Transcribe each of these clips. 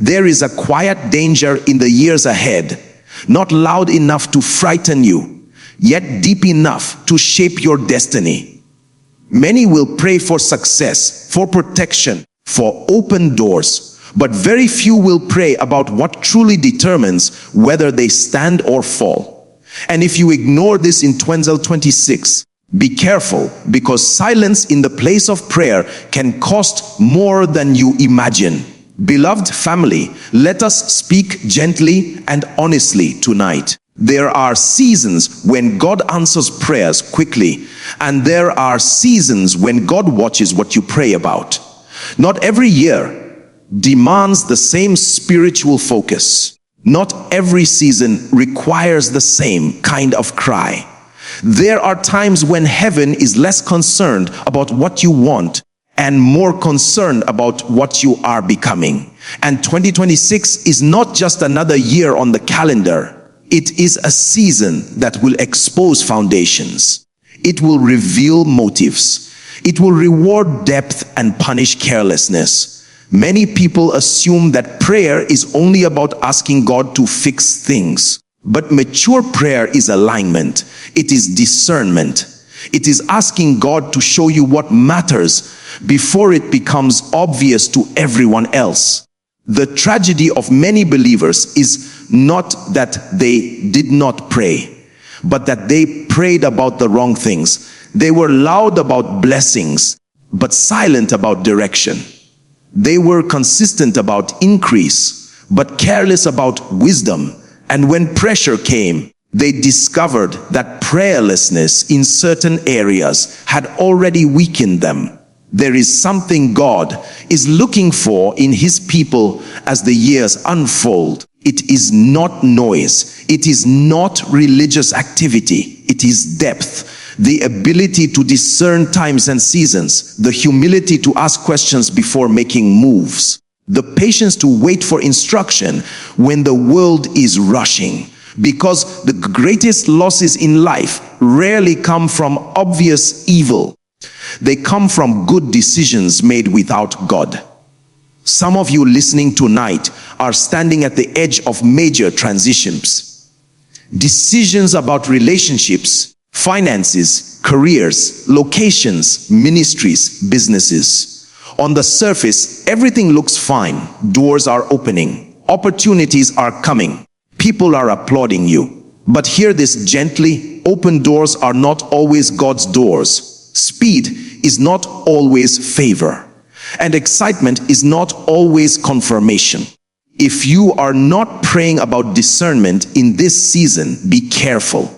There is a quiet danger in the years ahead, not loud enough to frighten you, yet deep enough to shape your destiny. Many will pray for success, for protection, for open doors, but very few will pray about what truly determines whether they stand or fall. And if you ignore this in 2026, be careful, because silence in the place of prayer can cost more than you imagine. Beloved family, let us speak gently and honestly tonight. There are seasons when God answers prayers quickly, and there are seasons when God watches what you pray about. Not every year demands the same spiritual focus. Not every season requires the same kind of cry. There are times when heaven is less concerned about what you want and more concerned about what you are becoming. And 2026 is not just another year on the calendar. It is a season that will expose foundations. It will reveal motives. It will reward depth and punish carelessness. Many people assume that prayer is only about asking God to fix things. But mature prayer is alignment. It is discernment. It is asking God to show you what matters before it becomes obvious to everyone else. The tragedy of many believers is not that they did not pray, but that they prayed about the wrong things. They were loud about blessings, but silent about direction. They were consistent about increase, but careless about wisdom. And when pressure came, they discovered that prayerlessness in certain areas had already weakened them. There is something God is looking for in His people as the years unfold. It is not noise. It is not religious activity. It is depth. The ability to discern times and seasons. The humility to ask questions before making moves. The patience to wait for instruction when the world is rushing. Because the greatest losses in life rarely come from obvious evil. They come from good decisions made without God. Some of you listening tonight are standing at the edge of major transitions. Decisions about relationships, finances, careers, locations, ministries, businesses. On the surface, everything looks fine. Doors are opening. Opportunities are coming. People are applauding you. But hear this gently, open doors are not always God's doors. Speed is not always favor. And excitement is not always confirmation. If you are not praying about discernment in this season, be careful.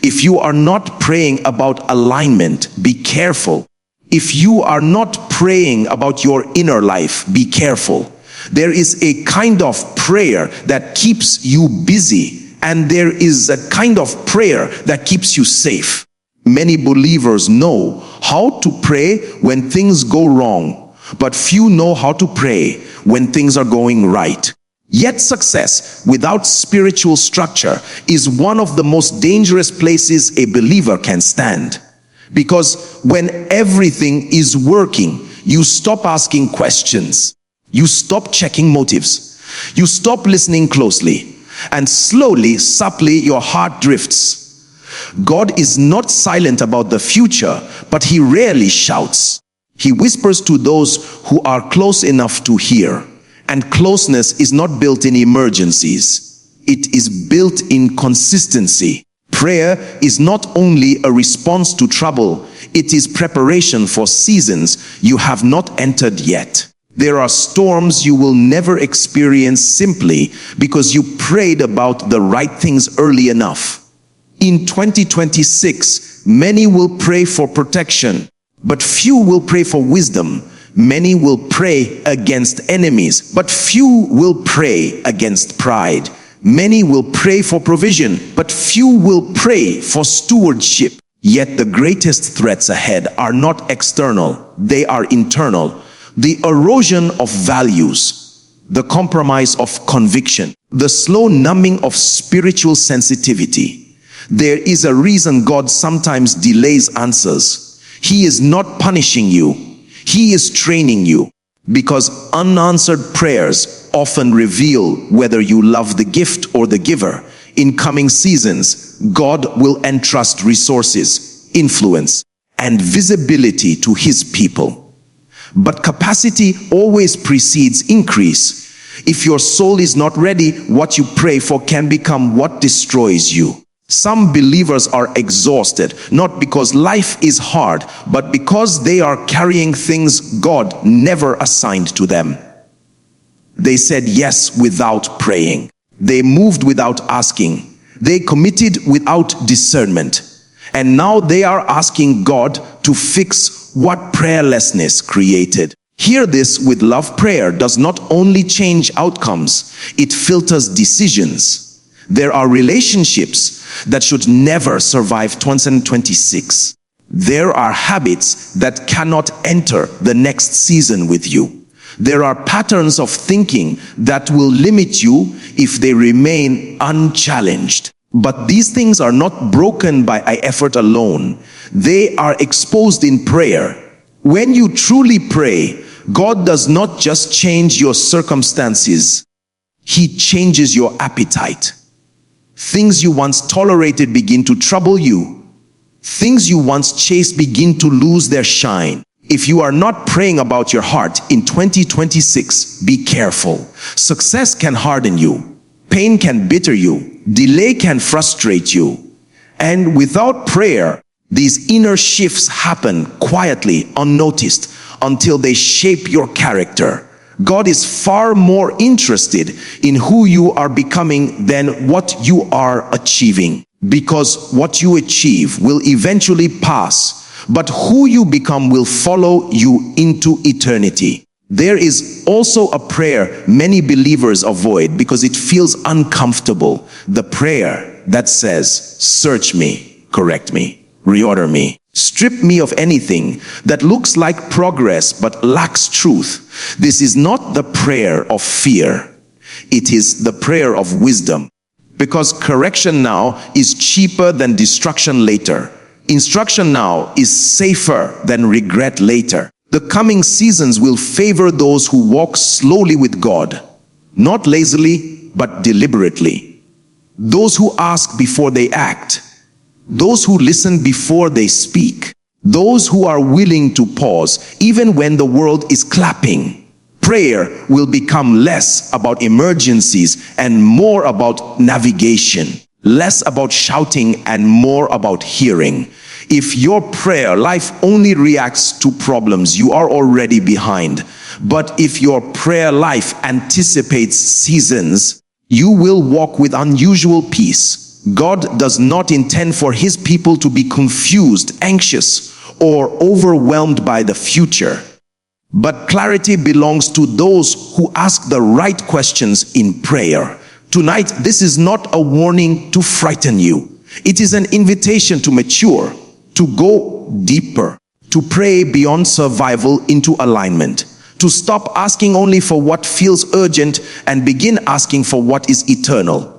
If you are not praying about alignment, be careful. If you are not praying about your inner life, be careful. There is a kind of prayer that keeps you busy, and there is a kind of prayer that keeps you safe. Many believers know how to pray when things go wrong, but few know how to pray when things are going right. Yet success without spiritual structure is one of the most dangerous places a believer can stand. Because when everything is working, you stop asking questions. You stop checking motives. You stop listening closely. And slowly, subtly, your heart drifts. God is not silent about the future, but He rarely shouts. He whispers to those who are close enough to hear. And closeness is not built in emergencies. It is built in consistency. Prayer is not only a response to trouble, it is preparation for seasons you have not entered yet. There are storms you will never experience simply because you prayed about the right things early enough. In 2026, many will pray for protection, but few will pray for wisdom. Many will pray against enemies, but few will pray against pride. Many will pray for provision, but few will pray for stewardship. Yet the greatest threats ahead are not external, they are internal. The erosion of values, the compromise of conviction, the slow numbing of spiritual sensitivity. There is a reason God sometimes delays answers. He is not punishing you. He is training you. Because unanswered prayers often reveal whether you love the gift or the giver. In coming seasons, God will entrust resources, influence, and visibility to His people. But capacity always precedes increase. If your soul is not ready, what you pray for can become what destroys you. Some believers are exhausted, not because life is hard, but because they are carrying things God never assigned to them. They said yes without praying. They moved without asking. They committed without discernment. And now they are asking God to fix what prayerlessness created. Hear this: with love, prayer does not only change outcomes, it filters decisions. There are relationships that should never survive 2026. There are habits that cannot enter the next season with you. There are patterns of thinking that will limit you if they remain unchallenged. But these things are not broken by effort alone. They are exposed in prayer. When you truly pray, God does not just change your circumstances, He changes your appetite. Things you once tolerated begin to trouble you. Things you once chased begin to lose their shine. If you are not praying about your heart in 2026, be careful. Success can harden you. Pain can bitter you. Delay can frustrate you. And without prayer, these inner shifts happen quietly, unnoticed, until they shape your character. God is far more interested in who you are becoming than what you are achieving. Because what you achieve will eventually pass, but who you become will follow you into eternity. There is also a prayer many believers avoid because it feels uncomfortable. The prayer that says, "Search me, correct me, reorder me. Strip me of anything that looks like progress but lacks truth." This is not the prayer of fear. It is the prayer of wisdom. Because correction now is cheaper than destruction later. Instruction now is safer than regret later. The coming seasons will favor those who walk slowly with God, not lazily, but deliberately. Those who ask before they act. Those who listen before they speak. Those who are willing to pause even when the world is clapping. Prayer will become less about emergencies and more about navigation. Less about shouting and more about hearing. If your prayer life only reacts to problems, you are already behind. But if your prayer life anticipates seasons, you will walk with unusual peace. God does not intend for His people to be confused, anxious, or overwhelmed by the future. But clarity belongs to those who ask the right questions in prayer. Tonight, this is not a warning to frighten you. It is an invitation to mature, to go deeper, to pray beyond survival into alignment, to stop asking only for what feels urgent and begin asking for what is eternal.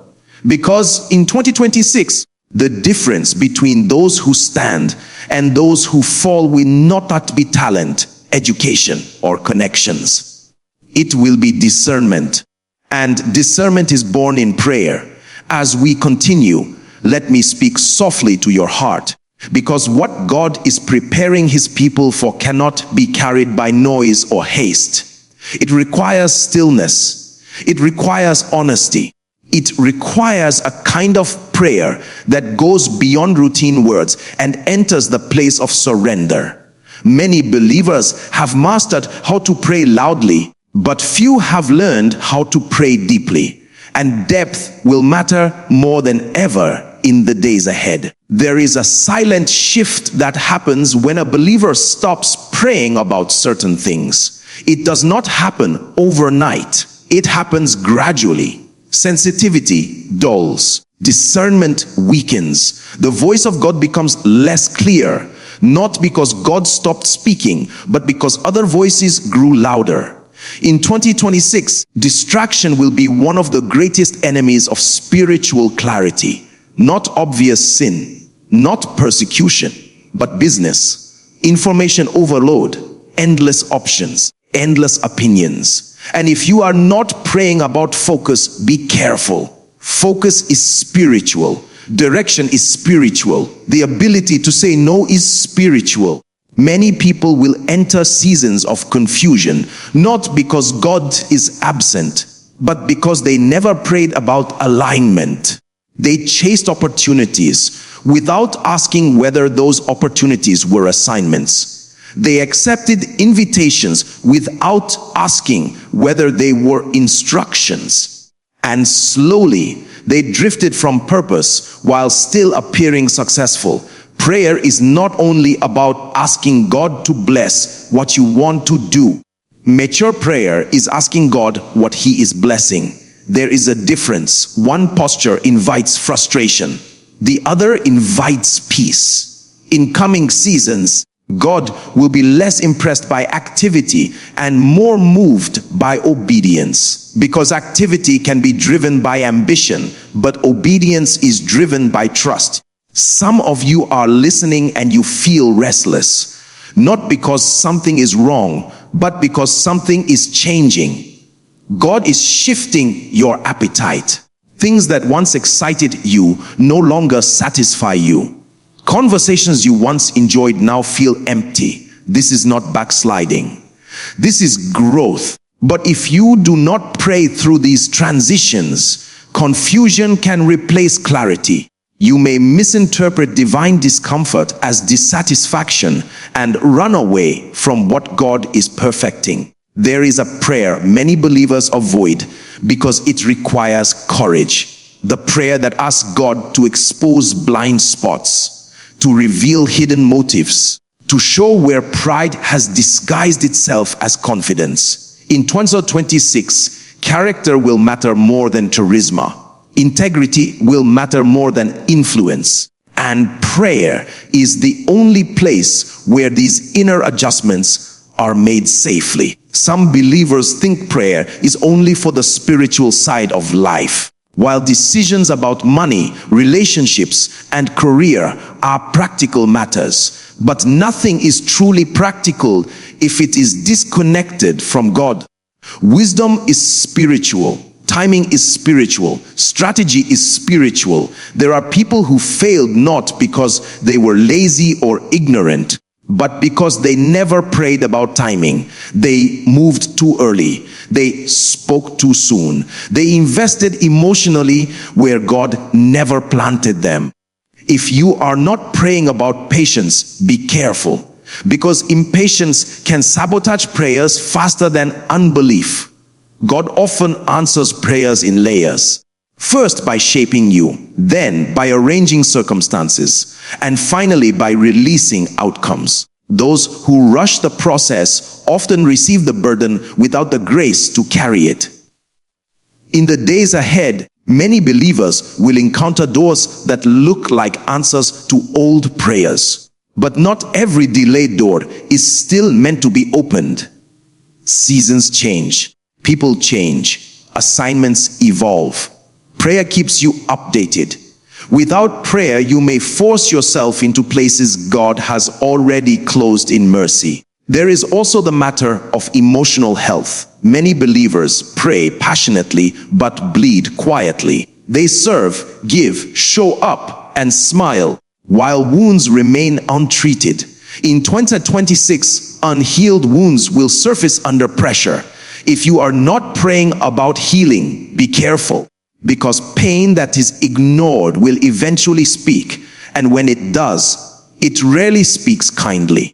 Because in 2026, the difference between those who stand and those who fall will not be talent, education, or connections. It will be discernment. And discernment is born in prayer. As we continue, let me speak softly to your heart. Because what God is preparing His people for cannot be carried by noise or haste. It requires stillness. It requires honesty. It requires a kind of prayer that goes beyond routine words and enters the place of surrender. Many believers have mastered how to pray loudly, but few have learned how to pray deeply. And depth will matter more than ever in the days ahead. There is a silent shift that happens when a believer stops praying about certain things. It does not happen overnight. It happens gradually. Sensitivity dulls. Discernment weakens. The voice of God becomes less clear, not because God stopped speaking, but because other voices grew louder. In 2026, distraction will be one of the greatest enemies of spiritual clarity. Not obvious sin, not persecution, but business, information overload, endless options. endless opinions. And if you are not praying about focus, be careful. Focus is spiritual. Direction is spiritual. The ability to say no is spiritual. Many people will enter seasons of confusion, not because God is absent, but because they never prayed about alignment. They chased opportunities without asking whether those opportunities were assignments. They accepted invitations without asking whether they were instructions. And slowly, they drifted from purpose while still appearing successful. Prayer is not only about asking God to bless what you want to do. Mature prayer is asking God what He is blessing. There is a difference. One posture invites frustration. The other invites peace. In coming seasons, God will be less impressed by activity and more moved by obedience. Because activity can be driven by ambition, but obedience is driven by trust. Some of you are listening and you feel restless, not because something is wrong, but because something is changing. God is shifting your appetite. Things that once excited you no longer satisfy you. Conversations you once enjoyed now feel empty. This is not backsliding. This is growth. But if you do not pray through these transitions, confusion can replace clarity. You may misinterpret divine discomfort as dissatisfaction and run away from what God is perfecting. There is a prayer many believers avoid because it requires courage. The prayer that asks God to expose blind spots, to reveal hidden motives, to show where pride has disguised itself as confidence. In 2026, character will matter more than charisma. Integrity will matter more than influence. And prayer is the only place where these inner adjustments are made safely. Some believers think prayer is only for the spiritual side of life, while decisions about money, relationships, and career are practical matters. But nothing is truly practical if it is disconnected from God. Wisdom is spiritual. Timing is spiritual. Strategy is spiritual. There are people who failed not because they were lazy or ignorant, but because they never prayed about timing. They moved too early. They spoke too soon. They invested emotionally where God never planted them. If you are not praying about patience, be careful, because impatience can sabotage prayers faster than unbelief. God often answers prayers in layers. First by shaping you, then by arranging circumstances, and finally by releasing outcomes. Those who rush the process often receive the burden without the grace to carry it. In the days ahead, many believers will encounter doors that look like answers to old prayers. But not every delayed door is still meant to be opened. Seasons change. People change. Assignments evolve. Prayer keeps you updated. Without prayer, you may force yourself into places God has already closed in mercy. There is also the matter of emotional health. Many believers pray passionately but bleed quietly. They serve, give, show up, and smile, while wounds remain untreated. In 2026, unhealed wounds will surface under pressure. If you are not praying about healing, be careful, because pain that is ignored will eventually speak, and when it does, it rarely speaks kindly.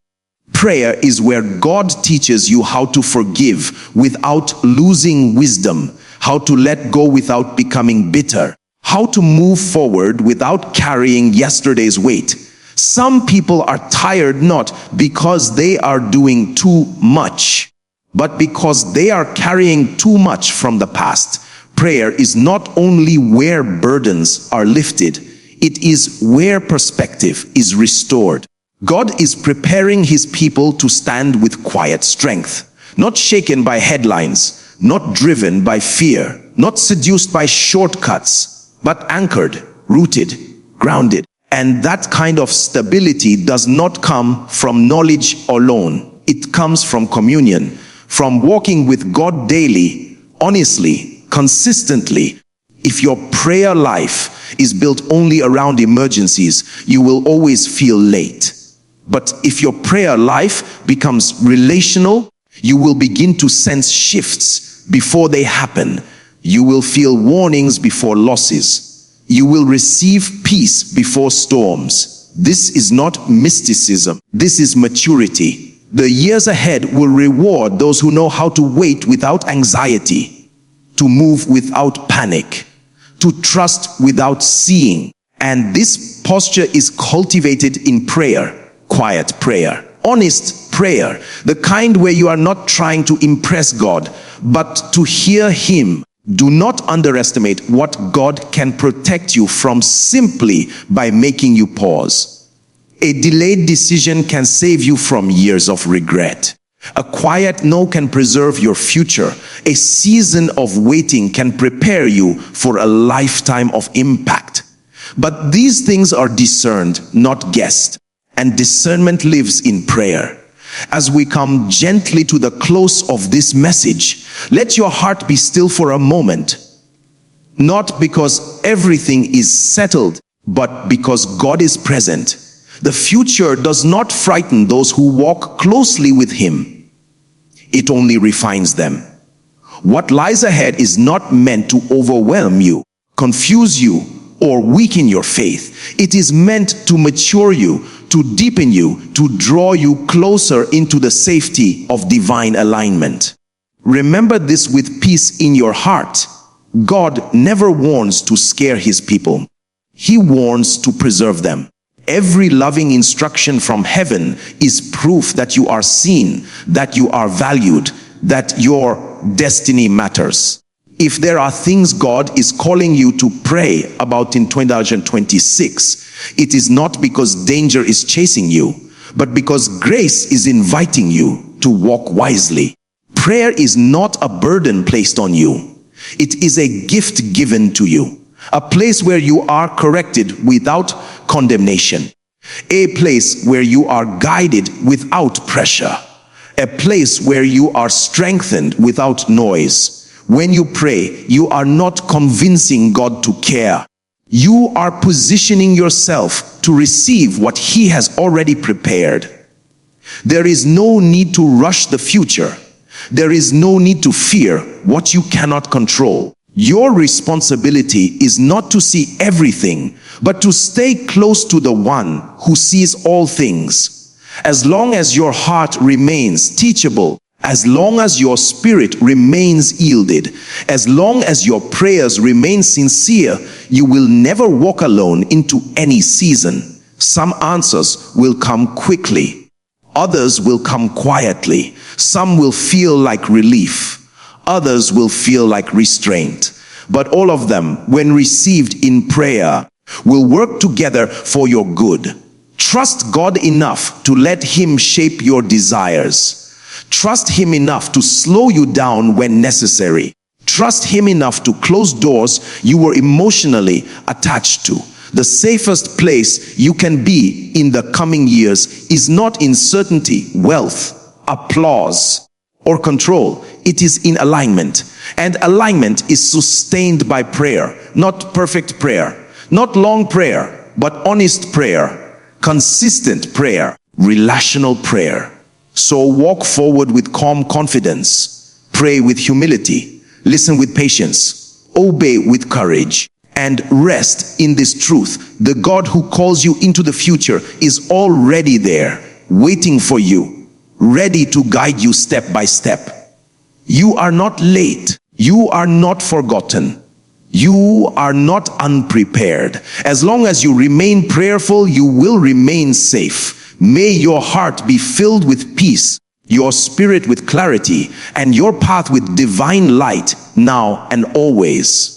Prayer is where God teaches you how to forgive without losing wisdom, how to let go without becoming bitter, how to move forward without carrying yesterday's weight. Some people are tired not because they are doing too much, but because they are carrying too much from the past. Prayer is not only where burdens are lifted, it is where perspective is restored. God is preparing His people to stand with quiet strength, not shaken by headlines, not driven by fear, not seduced by shortcuts, but anchored, rooted, grounded. And that kind of stability does not come from knowledge alone. It comes from communion, from walking with God daily, honestly, consistently. If your prayer life is built only around emergencies, you will always feel late. But if your prayer life becomes relational, you will begin to sense shifts before they happen. You will feel warnings before losses. You will receive peace before storms. This is not mysticism. This is maturity. The years ahead will reward those who know how to wait without anxiety, to move without panic, to trust without seeing. And this posture is cultivated in prayer. Quiet prayer, honest prayer, the kind where you are not trying to impress God, but to hear Him. Do not underestimate what God can protect you from simply by making you pause. A delayed decision can save you from years of regret. A quiet no can preserve your future. A season of waiting can prepare you for a lifetime of impact. But these things are discerned, not guessed. And discernment lives in prayer. As we come gently to the close of this message, let your heart be still for a moment. Not because everything is settled, but because God is present. The future does not frighten those who walk closely with Him. It only refines them. What lies ahead is not meant to overwhelm you, confuse you, or weaken your faith. It is meant to mature you, to deepen you, to draw you closer into the safety of divine alignment. Remember this with peace in your heart. God never warns to scare His people. He warns to preserve them. Every loving instruction from heaven is proof that you are seen, that you are valued, that your destiny matters. If there are things God is calling you to pray about in 2026, it is not because danger is chasing you, but because grace is inviting you to walk wisely. Prayer is not a burden placed on you. It is a gift given to you. A place where you are corrected without condemnation. A place where you are guided without pressure. A place where you are strengthened without noise. When you pray, you are not convincing God to care. You are positioning yourself to receive what He has already prepared. There is no need to rush the future. There is no need to fear what you cannot control. Your responsibility is not to see everything, but to stay close to the One who sees all things. As long as your heart remains teachable, as long as your spirit remains yielded, as long as your prayers remain sincere, you will never walk alone into any season. Some answers will come quickly. Others will come quietly. Some will feel like relief. Others will feel like restraint. But all of them, when received in prayer, will work together for your good. Trust God enough to let Him shape your desires. Trust Him enough to slow you down when necessary. Trust Him enough to close doors you were emotionally attached to. The safest place you can be in the coming years is not in certainty, wealth, applause, or control. It is in alignment. And alignment is sustained by prayer. Not perfect prayer, not long prayer, but honest prayer, consistent prayer, relational prayer. So walk forward with calm confidence, pray with humility, listen with patience, obey with courage, and rest in this truth. The God who calls you into the future is already there, waiting for you, ready to guide you step by step. You are not late. You are not forgotten. You are not unprepared. As long as you remain prayerful, you will remain safe. May your heart be filled with peace, your spirit with clarity, and your path with divine light now and always.